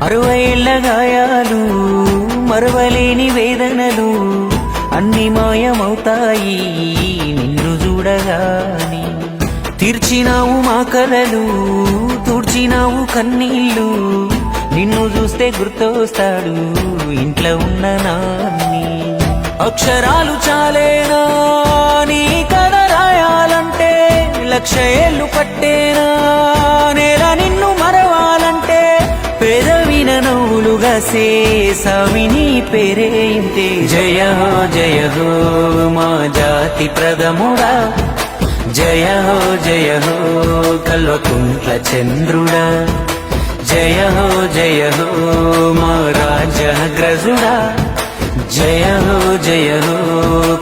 60 ఏళ్ల గాయాలు మరవలేని వేదనలు అన్ని మాయమవుతాయి నిన్ను చూడగాని. తీర్చినావు మా కలలు తుడిచినావు కన్నీళ్ళు, నిన్ను చూస్తే గుర్తొస్తాడు ఇంట్లో ఉన్న నాన్ని. అక్షరాలు చాలేనా నీ కథ రాయాలంటే, 1,00,000 ఏళ్ళు పట్టేనా నేల నిన్ను మరవాలంటే. పెదవిన నవ్వులుగా సేసావి నీ పేరే ఇంతే. జయ హో మా జాతి ప్రథముడా, జయ హో కల్వకుంట్ల చంద్రుడా. జయ హో మా రాజగ్రజుడా, జయ హో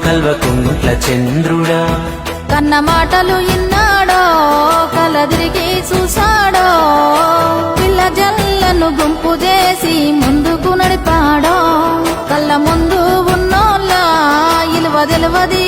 కల్వకుంట్ల చంద్రుడా. కన్న మాటలు ఇన్నాడో కలదిరిగి చూసాడో, పిల్ల జల్లను గుంపు చేసి ముందుకు నడిపాడో. కళ్ళ ముందు ఉన్నోళ్ళ ఇలువ తెలవది